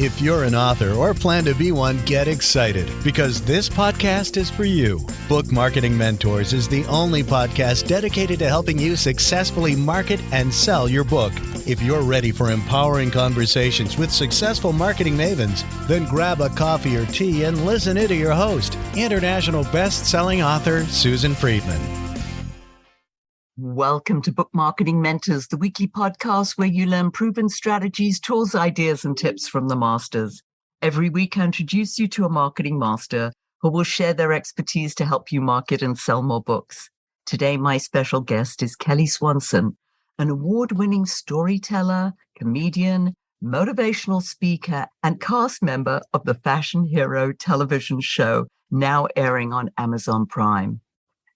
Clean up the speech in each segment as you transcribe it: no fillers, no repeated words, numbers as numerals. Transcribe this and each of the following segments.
If you're an author or plan to be one, get excited because this podcast is for you. Book Marketing Mentors is the only podcast dedicated to helping you successfully market and sell your book. If you're ready for empowering conversations with successful marketing mavens, then grab a coffee or tea and listen in to your host, international best-selling author Susan Friedman. Welcome to Book Marketing Mentors, the weekly podcast where you learn proven strategies, tools, ideas, and tips from the masters. Every week, I introduce you to a marketing master who will share their expertise to help you market and sell more books. Today, my special guest is Kelly Swanson, an award-winning storyteller, comedian, motivational speaker, and cast member of the Fashion Hero television show, now airing on Amazon Prime.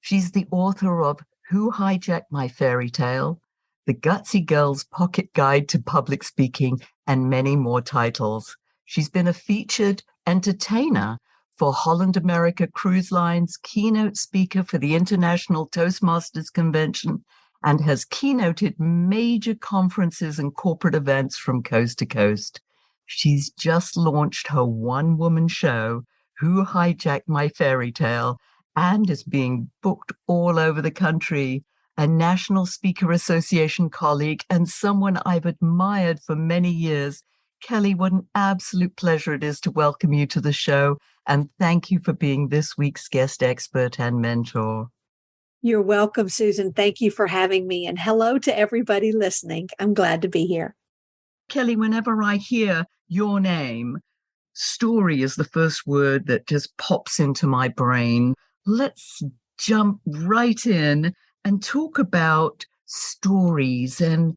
She's the author of Who Hijacked My Fairy Tale, The Gutsy Girl's Pocket Guide to Public Speaking, and many more titles. She's been a featured entertainer for Holland America Cruise Lines, keynote speaker for the International Toastmasters Convention, and has keynoted major conferences and corporate events from coast to coast. She's just launched her one-woman show, Who Hijacked My Fairy Tale, and is being booked all over the country, a National Speaker Association colleague and someone I've admired for many years. Kelly, what an absolute pleasure it is to welcome you to the show, and thank you for being this week's guest expert and mentor. You're welcome, Susan. Thank you for having me, and hello to everybody listening. I'm glad to be here. Kelly, whenever I hear your name, story is the first word that just pops into my brain. Let's jump right in and talk about stories and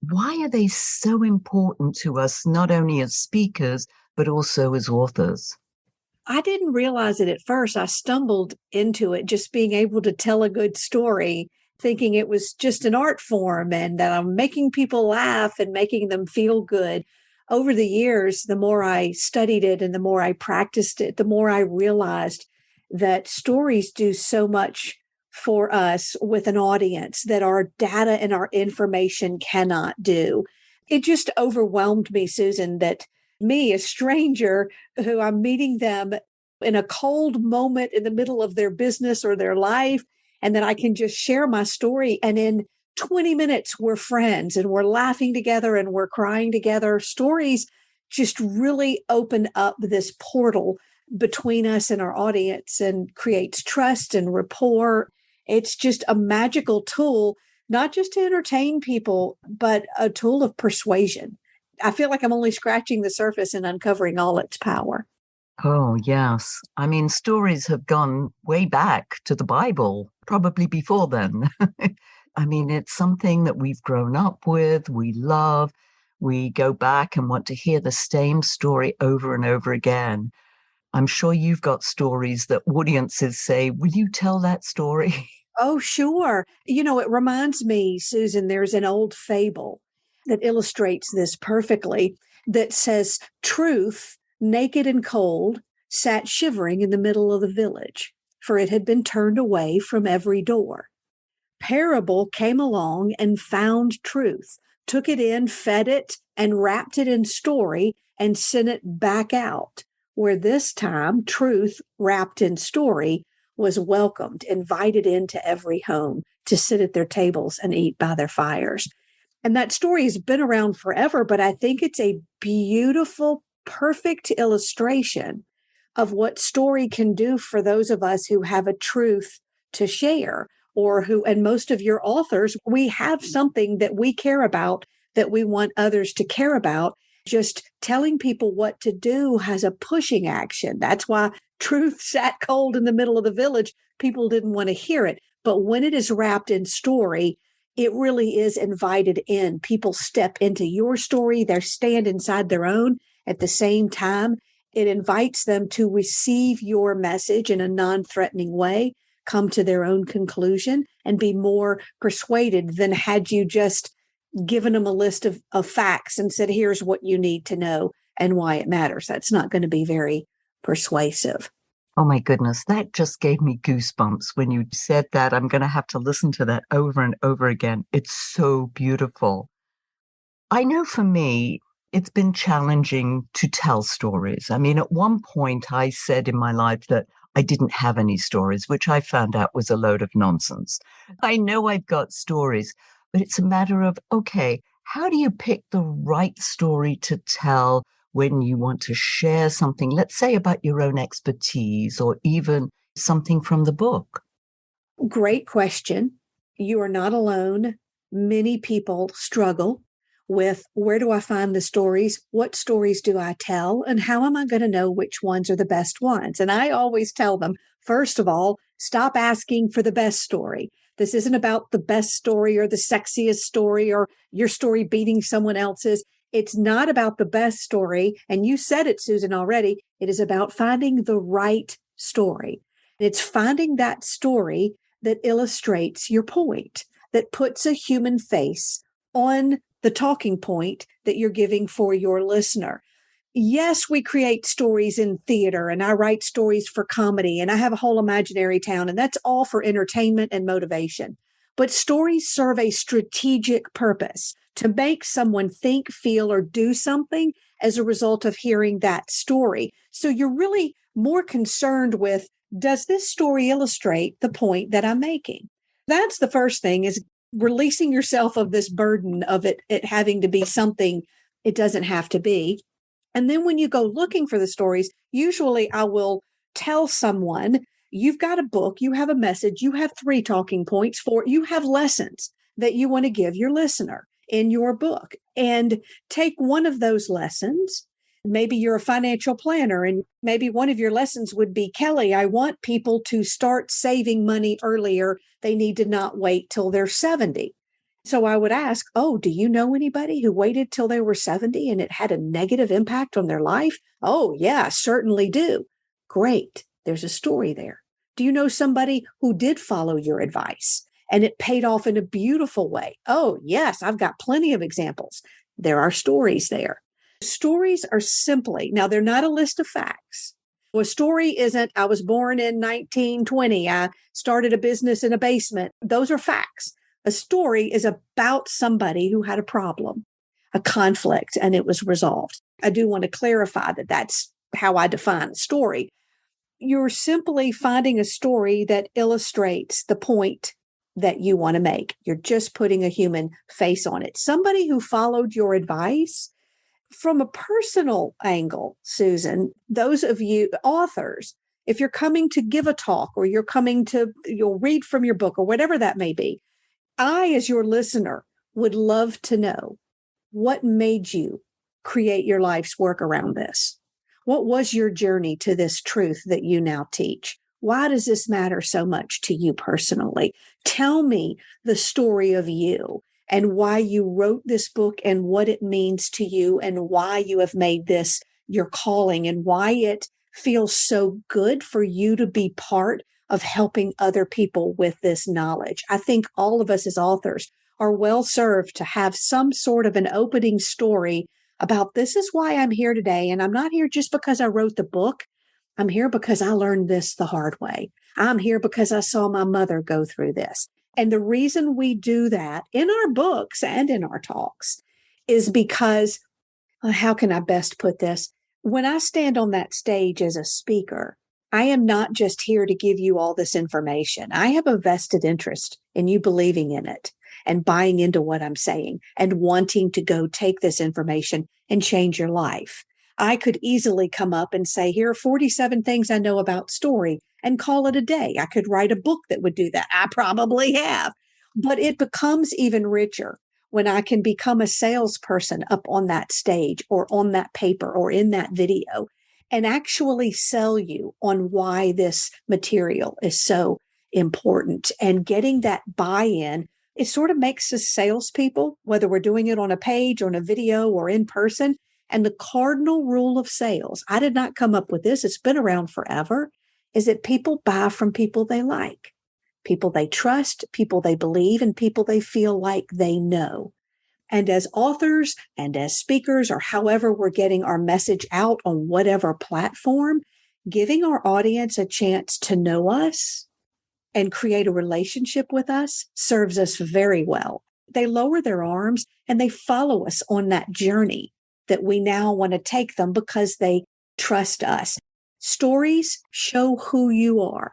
why are they so important to us, not only as speakers, but also as authors? I didn't realize it at first. I stumbled into it just being able to tell a good story, thinking it was just an art form and that I'm making people laugh and making them feel good. Over the years, the more I studied it and the more I practiced it, the more I realized that stories do so much for us with an audience that our data and our information cannot do. It just overwhelmed me, Susan, that me, a stranger who I'm meeting them in a cold moment in the middle of their business or their life, and that I can just share my story. And in 20 minutes, we're friends and we're laughing together and we're crying together. Stories just really open up this portal between us and our audience and creates trust and rapport. It's just a magical tool, not just to entertain people, but a tool of persuasion. I feel like I'm only scratching the surface and uncovering all its power. Oh, yes. I mean, stories have gone way back to the Bible, probably before then. I mean, it's something that we've grown up with, we love. We go back and want to hear the same story over and over again. I'm sure you've got stories that audiences say, will you tell that story? Oh, sure. You know, it reminds me, Susan, there's an old fable that illustrates this perfectly that says, truth, naked and cold, sat shivering in the middle of the village, for it had been turned away from every door. Parable came along and found truth, took it in, fed it, and wrapped it in story and sent it back out, where this time truth wrapped in story was welcomed, invited into every home to sit at their tables and eat by their fires. And that story has been around forever, but I think it's a beautiful, perfect illustration of what story can do for those of us who have a truth to share, or who, and most of your authors, we have something that we care about that we want others to care about. Just telling people what to do has a pushing action. That's why truth sat cold in the middle of the village. People didn't want to hear it. But when it is wrapped in story, it really is invited in. People step into your story. They stand inside their own at the same time. It invites them to receive your message in a non-threatening way, come to their own conclusion, and be more persuaded than had you just given them a list of facts and said, here's what you need to know and why it matters. That's not going to be very persuasive. Oh my goodness, that just gave me goosebumps when you said that. I'm going to have to listen to that over and over again. It's so beautiful. I know for me, It's been challenging to tell stories. I mean, at one point I said in my life that I didn't have any stories, which I found out was a load of nonsense. I know I've got stories, but it's a matter of, okay, how do you pick the right story to tell when you want to share something, let's say about your own expertise or even something from the book? Great question. You are not alone. Many people struggle with where do I find the stories? What stories do I tell? And how am I going to know which ones are the best ones? And I always tell them, first of all, stop asking for the best story. This isn't about the best story or the sexiest story or your story beating someone else's. It's not about the best story. And you said it, Susan, already. It is about finding the right story. It's finding that story that illustrates your point, that puts a human face on the talking point that you're giving for your listener. Yes, we create stories in theater, and I write stories for comedy, and I have a whole imaginary town, and that's all for entertainment and motivation. But stories serve a strategic purpose to make someone think, feel, or do something as a result of hearing that story. So you're really more concerned with, does this story illustrate the point that I'm making? That's the first thing, is releasing yourself of this burden of it having to be something it doesn't have to be. And then when you go looking for the stories, usually I will tell someone, you've got a book, you have a message, you have 3 talking points, you have lessons that you want to give your listener in your book. And take one of those lessons. Maybe you're a financial planner, and maybe one of your lessons would be, Kelly, I want people to start saving money earlier. They need to not wait till they're 70. So I would ask, oh, do you know anybody who waited till they were 70 and it had a negative impact on their life? Oh, yeah, certainly do. Great. There's a story there. Do you know somebody who did follow your advice and it paid off in a beautiful way? Oh, yes, I've got plenty of examples. There are stories there. Stories are simply, now they're not a list of facts. A story isn't, I was born in 1920, I started a business in a basement. Those are facts. A story is about somebody who had a problem, a conflict, and it was resolved. I do want to clarify that that's how I define a story. You're simply finding a story that illustrates the point that you want to make. You're just putting a human face on it. Somebody who followed your advice. From a personal angle, Susan, those of you authors, if you're coming to give a talk or you'll read from your book or whatever that may be, I, as your listener, would love to know what made you create your life's work around this. What was your journey to this truth that you now teach? Why does this matter so much to you personally? Tell me the story of you and why you wrote this book and what it means to you and why you have made this your calling and why it feels so good for you to be part of helping other people with this knowledge. I think all of us as authors are well served to have some sort of an opening story about, this is why I'm here today. And I'm not here just because I wrote the book. I'm here because I learned this the hard way. I'm here because I saw my mother go through this. And the reason we do that in our books and in our talks is because, how can I best put this? When I stand on that stage as a speaker, I am not just here to give you all this information. I have a vested interest in you believing in it and buying into what I'm saying and wanting to go take this information and change your life. I could easily come up and say, here are 47 things I know about story, and call it a day. I could write a book that would do that. I probably have. But it becomes even richer when I can become a salesperson up on that stage or on that paper or in that video and actually sell you on why this material is so important. And getting that buy-in, it sort of makes us salespeople, whether we're doing it on a page, on a video, or in person. And the cardinal rule of sales, I did not come up with this, it's been around forever, is that people buy from people they like, people they trust, people they believe, and people they feel like they know. And as authors and as speakers, or however we're getting our message out on whatever platform, giving our audience a chance to know us and create a relationship with us serves us very well. They lower their arms and they follow us on that journey that we now want to take them because they trust us. Stories show who you are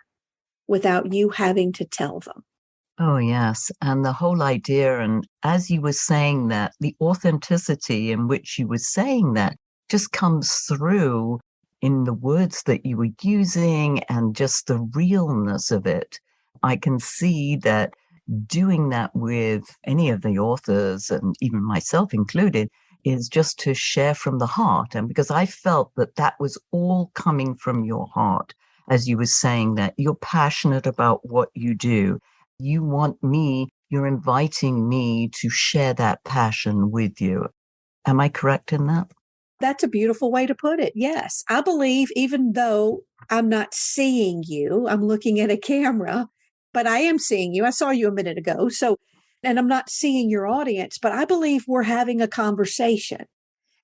without you having to tell them. Oh, yes. And the whole idea, and as you were saying that, the authenticity in which you were saying that just comes through in the words that you were using and just the realness of it. I can see that doing that with any of the authors, and even myself included, is just to share from the heart. And because I felt that that was all coming from your heart, as you were saying that you're passionate about what you do. You want me, you're inviting me to share that passion with you. Am I correct in that? That's a beautiful way to put it. Yes. I believe even though I'm not seeing you, I'm looking at a camera, but I am seeing you. I saw you a minute ago. So, and I'm not seeing your audience, but I believe we're having a conversation.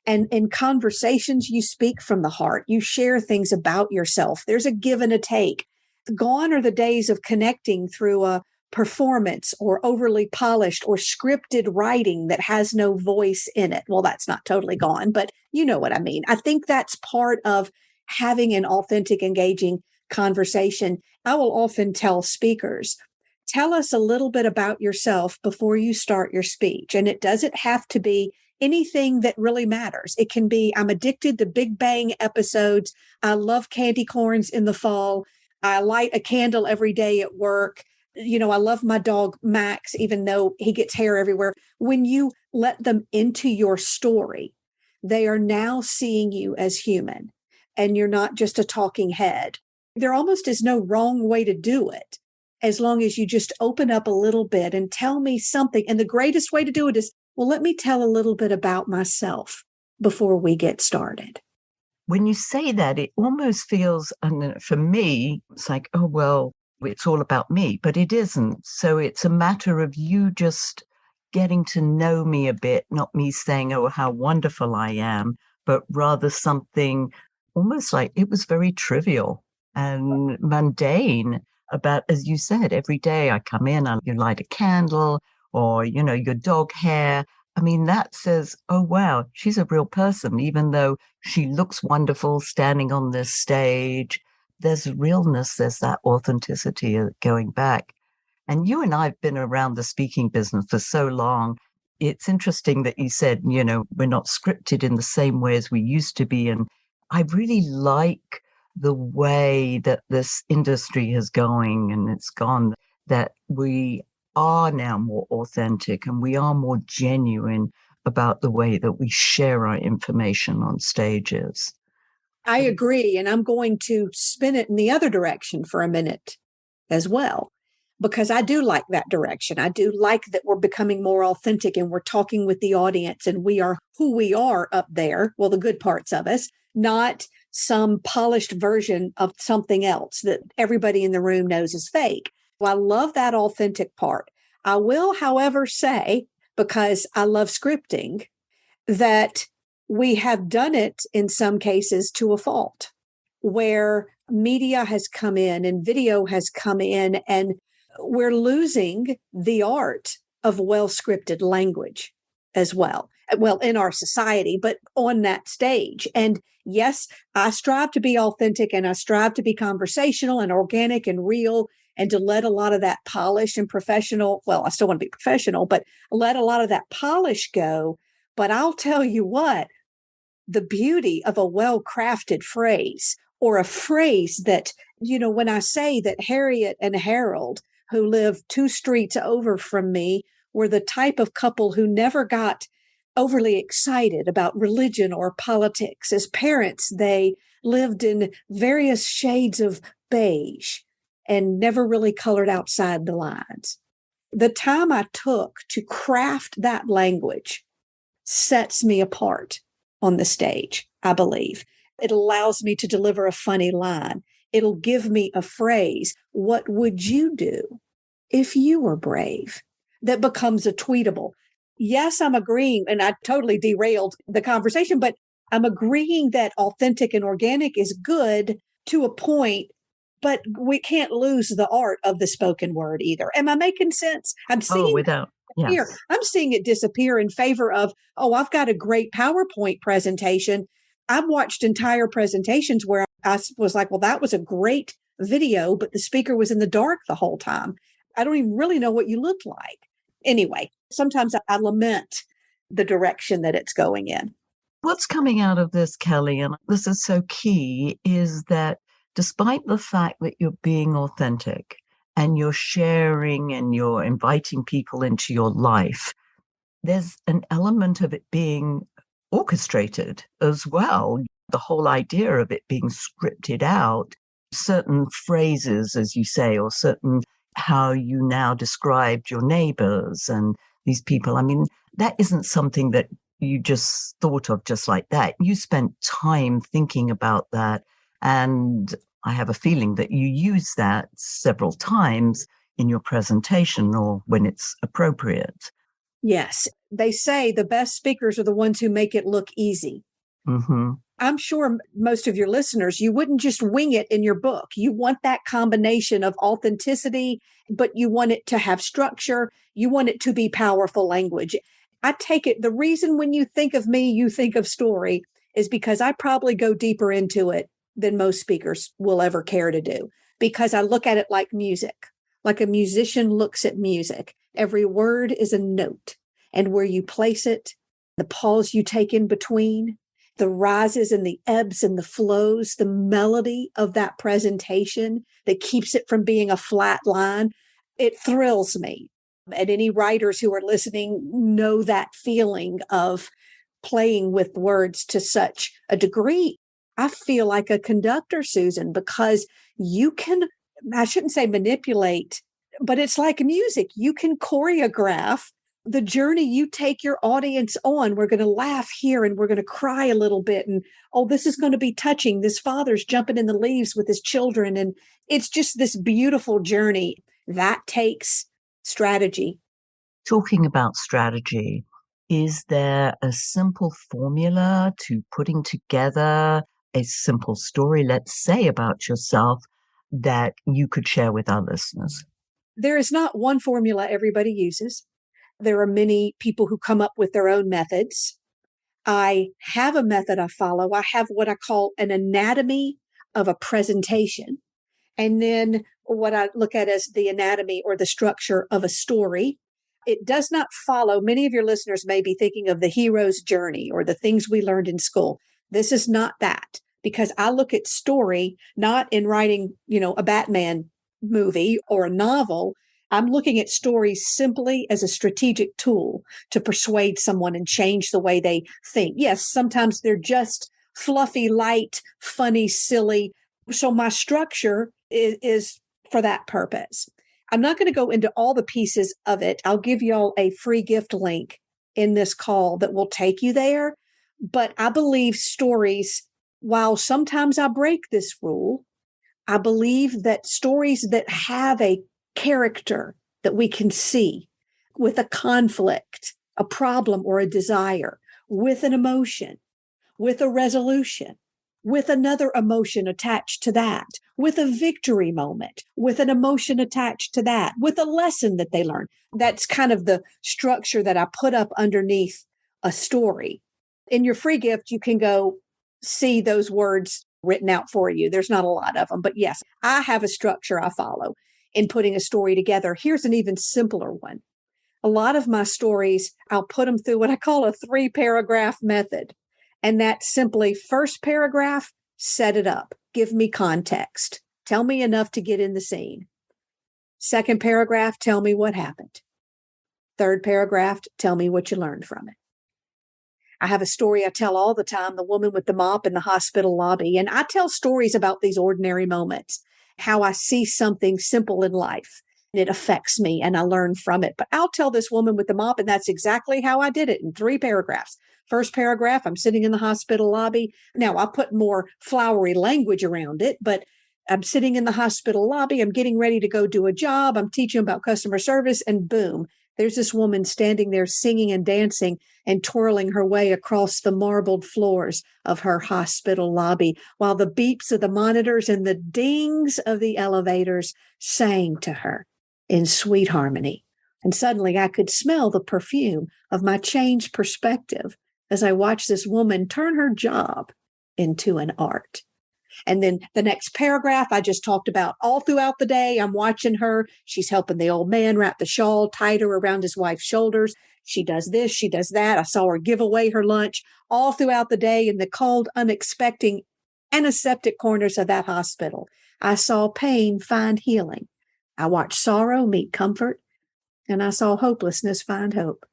And in conversations, you speak from the heart. You share things about yourself. There's a give and a take. Gone are the days of connecting through a performance or overly polished or scripted writing that has no voice in it. Well, that's not totally gone, but you know what I mean. I think that's part of having an authentic, engaging conversation. I will often tell speakers, tell us a little bit about yourself before you start your speech. And it doesn't have to be anything that really matters. It can be, I'm addicted to Big Bang episodes. I love candy corns in the fall. I light a candle every day at work. You know, I love my dog, Max, even though he gets hair everywhere. When you let them into your story, they are now seeing you as human, and you're not just a talking head. There almost is no wrong way to do it, as long as you just open up a little bit and tell me something. And the greatest way to do it is, well, let me tell a little bit about myself before we get started. When you say that, it almost feels, and for me, it's like, oh, well, it's all about me, but it isn't. So it's a matter of you just getting to know me a bit, not me saying, oh, how wonderful I am, but rather something almost like it was very trivial and mundane about, as you said, every day I come in, you light a candle or, you know, your dog hair. I mean, that says, oh, wow, she's a real person, even though she looks wonderful standing on this stage. There's realness, there's that authenticity going back. And you and I have been around the speaking business for so long. It's interesting that you said, you know, we're not scripted in the same way as we used to be. And I really like the way that this industry is going and it's gone, that we are now more authentic and we are more genuine about the way that we share our information on stages. I agree. And I'm going to spin it in the other direction for a minute as well, because I do like that direction. I do like that we're becoming more authentic and we're talking with the audience and we are who we are up there. Well, the good parts of us, not some polished version of something else that everybody in the room knows is fake. Well, I love that authentic part. I will, however, say, because I love scripting, that we have done it in some cases to a fault, where media has come in and video has come in, and we're losing the art of well-scripted language as well. Well, in our society, but on that stage. And yes, I strive to be authentic and I strive to be conversational and organic and real and to let a lot of that polish and professional, well, I still want to be professional, but let a lot of that polish go. But I'll tell you what, the beauty of a well-crafted phrase or a phrase that, you know, when I say that Harriet and Harold, who live 2 streets over from me, were the type of couple who never got overly excited about religion or politics. As parents, they lived in various shades of beige and never really colored outside the lines. The time I took to craft that language sets me apart on the stage, I believe. It allows me to deliver a funny line. It'll give me a phrase. What would you do if you were brave? That becomes a tweetable. Yes, I'm agreeing, and I totally derailed the conversation, but I'm agreeing that authentic and organic is good to a point, but we can't lose the art of the spoken word either. Am I making sense? I'm seeing Without disappear. Yes. I'm seeing it disappear in favor of, oh, I've got a great PowerPoint presentation. I've watched entire presentations where I was like, well, that was a great video, but the speaker was in the dark the whole time. I don't even really know what you looked like. Anyway, sometimes I lament the direction that it's going in. What's coming out of this, Kelly, and this is so key, is that despite the fact that you're being authentic and you're sharing and you're inviting people into your life, there's an element of it being orchestrated as well. The whole idea of it being scripted out, certain phrases, as you say, or certain how you now described your neighbors and these people. I mean, that isn't something that you just thought of just like that. You spent time thinking about that. And I have a feeling that you use that several times in your presentation or when it's appropriate. Yes. They say the best speakers are the ones who make it look easy. Mm-hmm. I'm sure most of your listeners, you wouldn't just wing it in your book. You want that combination of authenticity, but you want it to have structure. You want it to be powerful language. I take it, the reason when you think of me, you think of story is because I probably go deeper into it than most speakers will ever care to do, because I look at it like music, like a musician looks at music. Every word is a note, and where you place it, the pause you take in between, the rises and the ebbs and the flows, the melody of that presentation that keeps it from being a flat line, it thrills me. And any writers who are listening know that feeling of playing with words to such a degree. I feel like a conductor, Susan, because you can, I shouldn't say manipulate, but it's like music. You can choreograph the journey you take your audience on. We're going to laugh here and we're going to cry a little bit. And, oh, this is going to be touching. This father's jumping in the leaves with his children. And it's just this beautiful journey that takes strategy. Talking about strategy, is there a simple formula to putting together a simple story, let's say, about yourself that you could share with our listeners? There is not one formula everybody uses. There are many people who come up with their own methods. I have a method I follow. I have what I call an anatomy of a presentation. And then what I look at as the anatomy or the structure of a story. It does not follow. Many of your listeners may be thinking of the hero's journey or the things we learned in school. This is not that, because I look at story not in writing, a Batman movie or a novel. I'm looking at stories simply as a strategic tool to persuade someone and change the way they think. Yes, sometimes they're just fluffy, light, funny, silly. So my structure is for that purpose. I'm not going to go into all the pieces of it. I'll give y'all a free gift link in this call that will take you there. But I believe stories, while sometimes I break this rule, I believe that stories that have a character that we can see with a conflict, a problem or a desire, with an emotion, with a resolution, with another emotion attached to that, with a victory moment, with an emotion attached to that, with a lesson that they learn. That's kind of the structure that I put up underneath a story. In your free gift, you can go see those words written out for you. There's not a lot of them, but yes, I have a structure I follow in putting a story together. Here's an even simpler one. A lot of my stories, I'll put them through what I call a 3-paragraph method. And that's simply first paragraph, set it up. Give me context. Tell me enough to get in the scene. Second paragraph, tell me what happened. Third paragraph, tell me what you learned from it. I have a story I tell all the time, the woman with the mop in the hospital lobby. And I tell stories about these ordinary moments, how I see something simple in life. It affects me and I learn from it. But I'll tell this woman with the mop, and that's exactly how I did it in 3 paragraphs. First paragraph, I'm sitting in the hospital lobby. Now, I put more flowery language around it, but I'm sitting in the hospital lobby. I'm getting ready to go do a job. I'm teaching about customer service, and boom, there's this woman standing there singing and dancing and twirling her way across the marbled floors of her hospital lobby, while the beeps of the monitors and the dings of the elevators sang to her in sweet harmony. And suddenly I could smell the perfume of my changed perspective as I watched this woman turn her job into an art. And then the next paragraph I just talked about all throughout the day. I'm watching her. She's helping the old man wrap the shawl tighter around his wife's shoulders. She does this, she does that. I saw her give away her lunch all throughout the day in the cold, unexpected, antiseptic corners of that hospital. I saw pain find healing. I watched sorrow meet comfort, and I saw hopelessness find hope,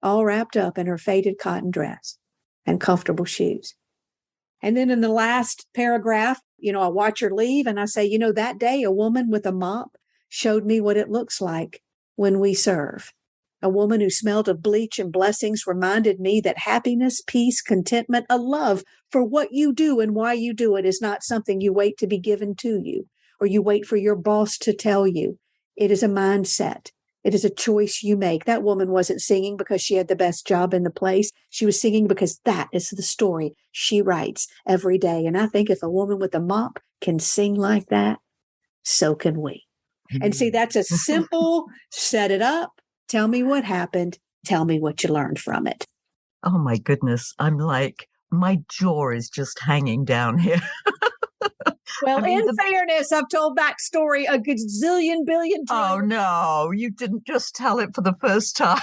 all wrapped up in her faded cotton dress and comfortable shoes. And then in the last paragraph, I watch her leave and I say, that day a woman with a mop showed me what it looks like when we serve. A woman who smelled of bleach and blessings reminded me that happiness, peace, contentment, a love for what you do and why you do it is not something you wait to be given to you or you wait for your boss to tell you. It is a mindset. It is a choice you make. That woman wasn't singing because she had the best job in the place. She was singing because that is the story she writes every day. And I think if a woman with a mop can sing like that, so can we. And see, that's a simple set it up. Tell me what happened. Tell me what you learned from it. Oh my goodness. I'm like, my jaw is just hanging down here. Well, in fairness, I've told that story a gazillion billion times. Oh, no, you didn't just tell it for the first time.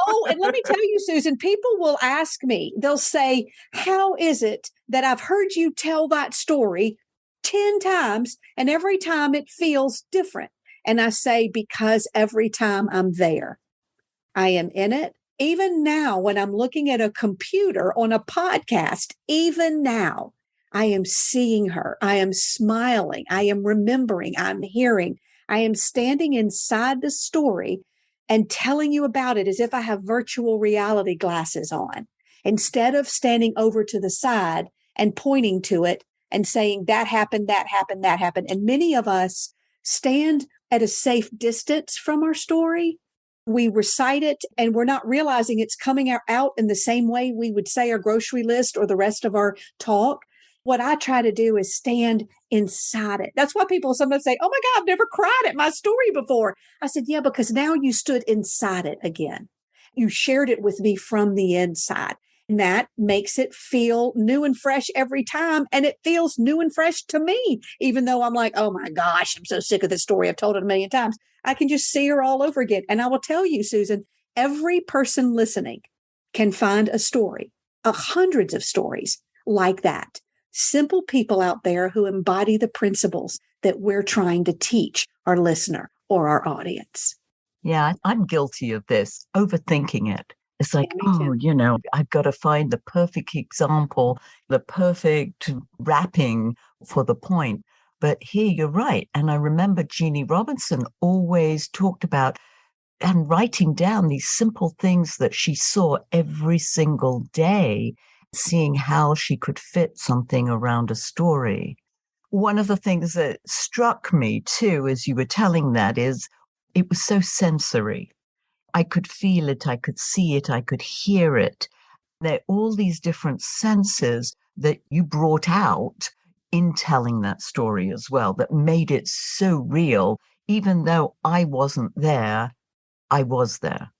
Oh, and let me tell you, Susan, people will ask me, they'll say, how is it that I've heard you tell that story 10 times and every time it feels different? And I say, because every time I'm there, I am in it. Even now, when I'm looking at a computer on a podcast, even now, I am seeing her. I am smiling. I am remembering. I'm hearing. I am standing inside the story and telling you about it as if I have virtual reality glasses on, instead of standing over to the side and pointing to it and saying, that happened, that happened, that happened. And many of us stand at a safe distance from our story. We recite it and we're not realizing it's coming out in the same way we would say our grocery list or the rest of our talk. What I try to do is stand inside it. That's why people sometimes say, oh my God, I've never cried at my story before. I said, yeah, because now you stood inside it again. You shared it with me from the inside. And that makes it feel new and fresh every time. And it feels new and fresh to me, even though I'm like, oh my gosh, I'm so sick of this story. I've told it a million times. I can just see her all over again. And I will tell you, Susan, every person listening can find a story, hundreds of stories like that. Simple people out there who embody the principles that we're trying to teach our listener or our audience. Yeah, I'm guilty of this, overthinking it. It's like, I've got to find the perfect example, the perfect wrapping for the point. But here you're right. And I remember Jeannie Robinson always talked about and writing down these simple things that she saw every single day, seeing how she could fit something around a story. One of the things that struck me too, as you were telling that, is it was so sensory. I could feel it, I could see it, I could hear it. There are all these different senses that you brought out in telling that story as well, that made it so real. Even though I wasn't there, I was there.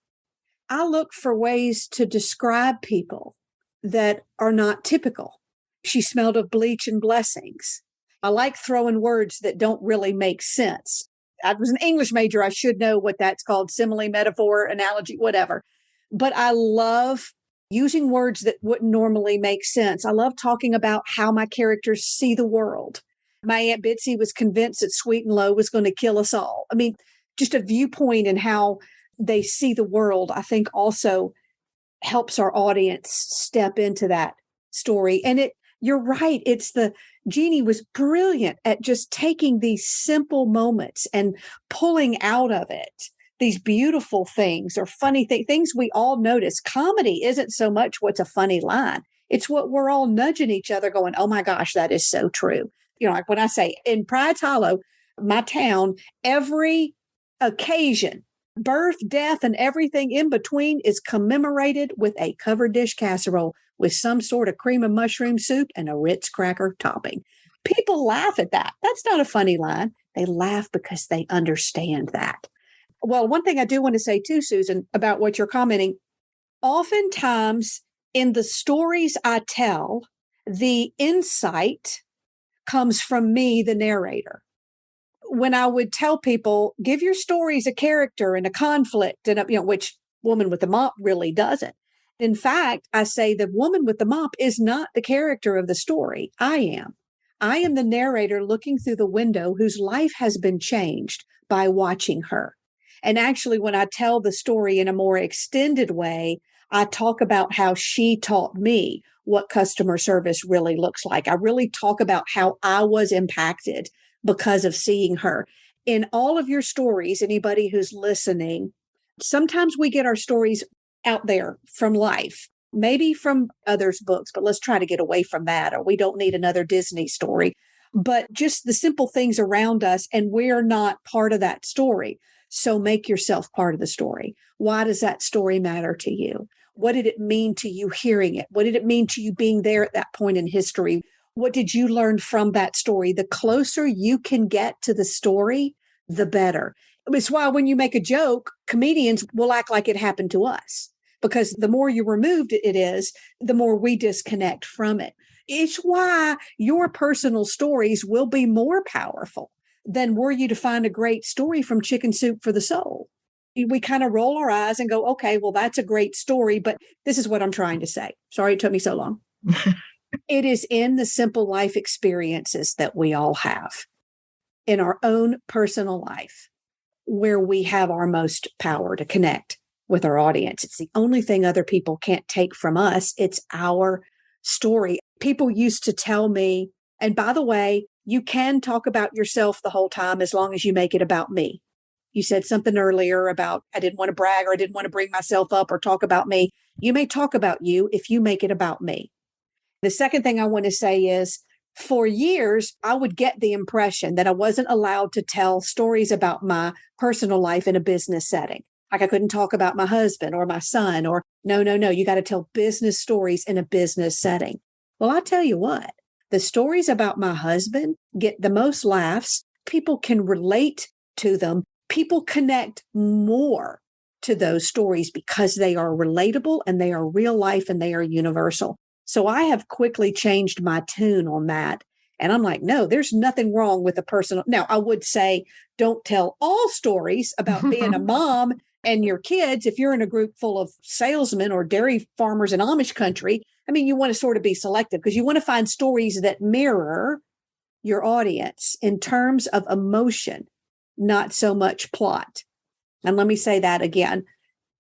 I look for ways to describe people that are not typical. She smelled of bleach and blessings. I like throwing words that don't really make sense. I was an English major. I should know what that's called, simile, metaphor, analogy, whatever. But I love using words that wouldn't normally make sense. I love talking about how my characters see the world. My Aunt Bitsy was convinced that Sweet and Low was going to kill us all. I mean, just a viewpoint in how they see the world, I think also helps our audience step into that story. And you're right. Jeannie was brilliant at just taking these simple moments and pulling out of it these beautiful things or funny things we all notice. Comedy isn't so much what's a funny line. It's what we're all nudging each other going, oh my gosh, that is so true. Like when I say in Pride's Hollow, my town, every occasion, birth, death, and everything in between is commemorated with a covered dish casserole with some sort of cream of mushroom soup and a Ritz cracker topping. People laugh at that. That's not a funny line. They laugh because they understand that. Well, one thing I do want to say too, Susan, about what you're commenting, oftentimes in the stories I tell, the insight comes from me, the narrator. When I would tell people, give your stories a character and a conflict, and which Woman with the Mop really doesn't. In fact, I say the woman with the mop is not the character of the story. I am. I am the narrator looking through the window whose life has been changed by watching her. And actually, when I tell the story in a more extended way, I talk about how she taught me what customer service really looks like. I really talk about how I was impacted because of seeing her. In all of your stories, anybody who's listening, sometimes we get our stories out there from life, maybe from others' books, but let's try to get away from that, or we don't need another Disney story. But just the simple things around us, and we're not part of that story. So make yourself part of the story. Why does that story matter to you? What did it mean to you hearing it? What did it mean to you being there at that point in history? What did you learn from that story? The closer you can get to the story, the better. It's why when you make a joke, comedians will act like it happened to us, because the more you removed it is, the more we disconnect from it. It's why your personal stories will be more powerful than were you to find a great story from Chicken Soup for the Soul. We kind of roll our eyes and go, okay, well, that's a great story, but this is what I'm trying to say. Sorry it took me so long. It is in the simple life experiences that we all have in our own personal life where we have our most power to connect with our audience. It's the only thing other people can't take from us. It's our story. People used to tell me, and by the way, you can talk about yourself the whole time as long as you make it about me. You said something earlier about I didn't want to brag or I didn't want to bring myself up or talk about me. You may talk about you if you make it about me. The second thing I want to say is, for years, I would get the impression that I wasn't allowed to tell stories about my personal life in a business setting. Like I couldn't talk about my husband or my son, or no, you got to tell business stories in a business setting. Well, I'll tell you what, the stories about my husband get the most laughs. People can relate to them. People connect more to those stories because they are relatable and they are real life and they are universal. So I have quickly changed my tune on that. And I'm like, no, there's nothing wrong with a personal. Now, I would say don't tell all stories about being a mom and your kids. If you're in a group full of salesmen or dairy farmers in Amish country, I mean, you want to sort of be selective because you want to find stories that mirror your audience in terms of emotion, not so much plot. And let me say that again.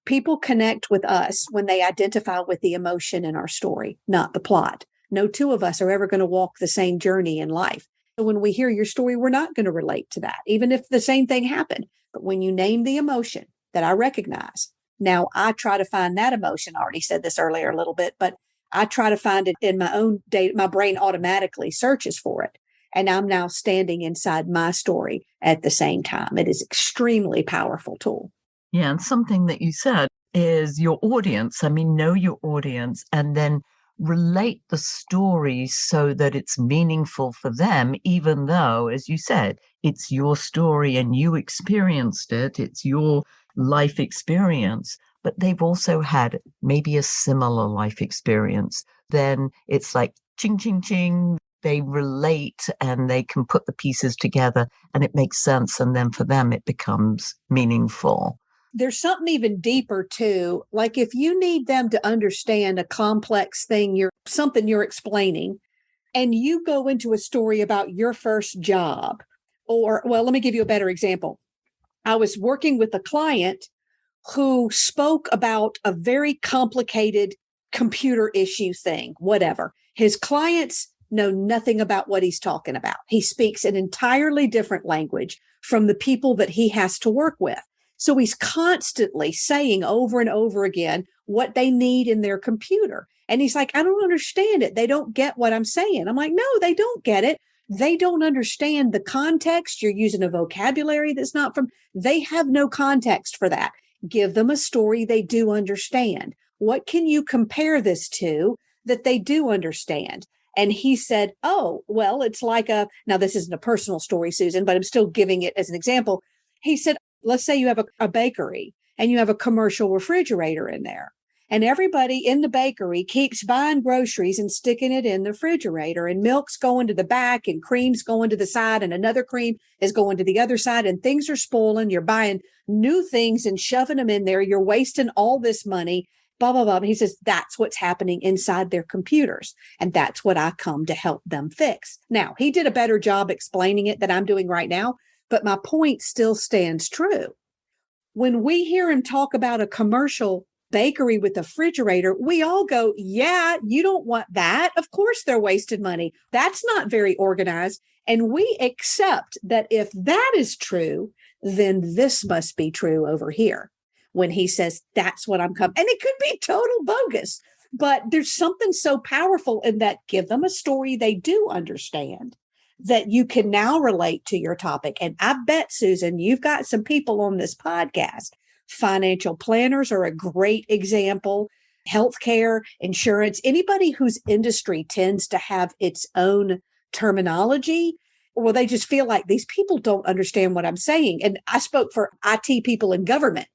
People connect with us when they identify with the emotion in our story, not the plot. No two of us are ever going to walk the same journey in life. So when we hear your story, we're not going to relate to that, even if the same thing happened. But when you name the emotion that I recognize, now I try to find that emotion. I already said this earlier a little bit, but I try to find it in my own data. My brain automatically searches for it. And I'm now standing inside my story at the same time. It is an extremely powerful tool. Yeah, and something that you said is your audience. I mean, know your audience and then relate the story so that it's meaningful for them, even though, as you said, it's your story and you experienced it. It's your life experience, but they've also had maybe a similar life experience. Then it's like ching, ching, ching. They relate and they can put the pieces together and it makes sense. And then for them, it becomes meaningful. There's something even deeper too. Like if you need them to understand a complex thing, something you're explaining, and you go into a story about your first job, or, well, let me give you a better example. I was working with a client who spoke about a very complicated computer issue thing, whatever. His clients know nothing about what he's talking about. He speaks an entirely different language from the people that he has to work with. So he's constantly saying over and over again what they need in their computer. And he's like, I don't understand it. They don't get what I'm saying. I'm like, no, they don't get it. They don't understand the context. You're using a vocabulary that's not from, they have no context for that. Give them a story they do understand. What can you compare this to that they do understand? And he said, oh, well, it's like now this isn't a personal story, Susan, but I'm still giving it as an example. He said, let's say you have a bakery and you have a commercial refrigerator in there. And everybody in the bakery keeps buying groceries and sticking it in the refrigerator, and milk's going to the back and cream's going to the side and another cream is going to the other side, and things are spoiling. You're buying new things and shoving them in there. You're wasting all this money, blah, blah, blah. And he says, that's what's happening inside their computers. And that's what I come to help them fix. Now, he did a better job explaining it than I'm doing right now, but my point still stands true. When we hear him talk about a commercial bakery with a refrigerator, we all go, yeah, you don't want that. Of course they're wasting money. That's not very organized. And we accept that if that is true, then this must be true over here. When he says, that's what I'm coming. And it could be total bogus, but there's something so powerful in that. Give them a story they do understand that you can now relate to your topic. And I bet, Susan, you've got some people on this podcast. Financial planners are a great example. Healthcare, insurance, anybody whose industry tends to have its own terminology, or they just feel like these people don't understand what I'm saying. And I spoke for IT people in government.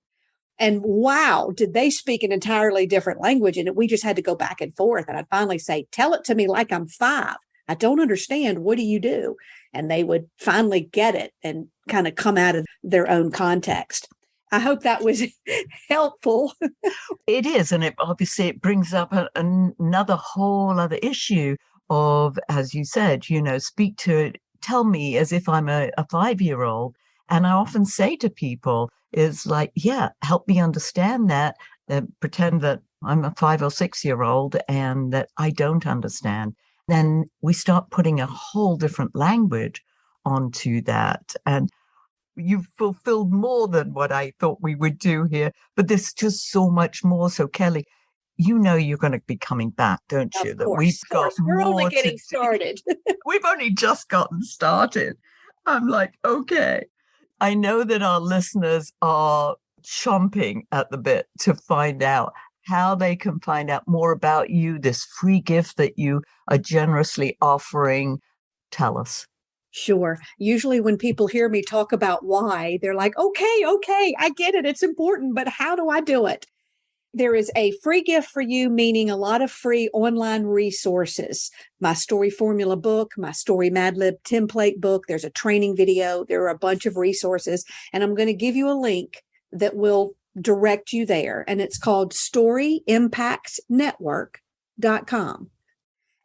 And wow, did they speak an entirely different language? And we just had to go back and forth. And I'd finally say, tell it to me like I'm 5. I don't understand. What do you do? And they would finally get it and kind of come out of their own context. I hope that was helpful. It is. And it brings up another whole other issue of, as you said, speak to it, tell me as if I'm a 5-year-old. And I often say to people is like, yeah, help me understand that, pretend that I'm a 5 or 6-year-old and that I don't understand. Then we start putting a whole different language onto that. And you've fulfilled more than what I thought we would do here, but there's just so much more. So Kelly, you're going to be coming back, don't you? Of course. We're only getting started. We've only just gotten started. I'm like, okay. I know that our listeners are chomping at the bit to find out how they can find out more about you, this free gift that you are generously offering. Tell us. Sure. Usually when people hear me talk about why, they're like, okay, I get it. It's important, but how do I do it? There is a free gift for you, meaning a lot of free online resources. My story formula book, my story Mad Lib template book. There's a training video. There are a bunch of resources, and I'm going to give you a link that will direct you there. And it's called storyimpactnetwork.com.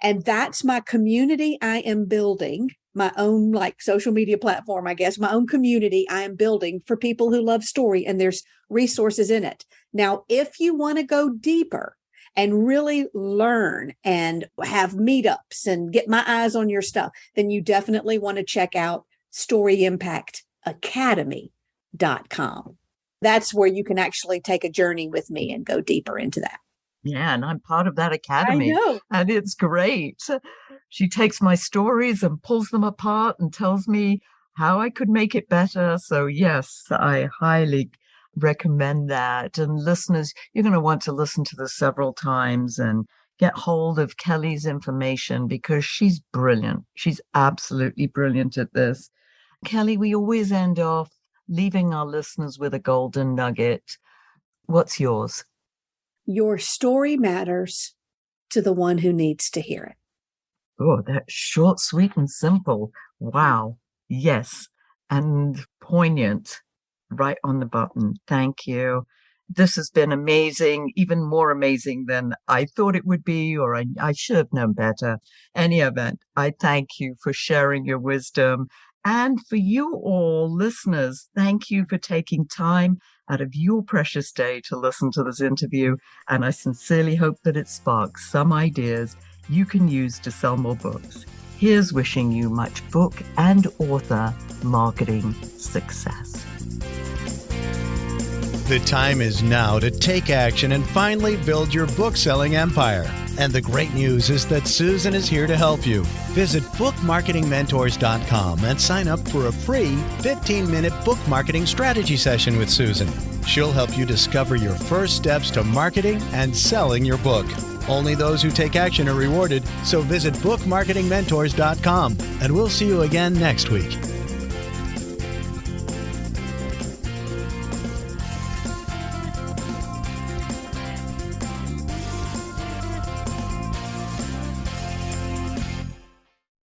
And that's my community I am building, my own social media platform, I guess, my own community I am building for people who love story, and there's resources in it. Now, if you want to go deeper and really learn and have meetups and get my eyes on your stuff, then you definitely want to check out storyimpactacademy.com. That's where you can actually take a journey with me and go deeper into that. Yeah, and I'm part of that academy. I know. And it's great. She takes my stories and pulls them apart and tells me how I could make it better. So yes, I highly recommend that. And listeners, you're going to want to listen to this several times and get hold of Kelly's information because she's brilliant. She's absolutely brilliant at this. Kelly, we always end off leaving our listeners with a golden nugget. What's yours? Your story matters to the one who needs to hear it. Oh, that's short, sweet, and simple. Wow. Yes. And poignant. Right on the button. Thank you. This has been amazing, even more amazing than I thought it would be, or I should have known better. Any event, I thank you for sharing your wisdom. And for you all listeners, thank you for taking time out of your precious day to listen to this interview. And I sincerely hope that it sparks some ideas you can use to sell more books. Here's wishing you much book and author marketing success. The time is now to take action and finally build your book-selling empire. And the great news is that Susan is here to help you. Visit bookmarketingmentors.com and sign up for a free 15-minute book marketing strategy session with Susan. She'll help you discover your first steps to marketing and selling your book. Only those who take action are rewarded, so visit bookmarketingmentors.com, and we'll see you again next week.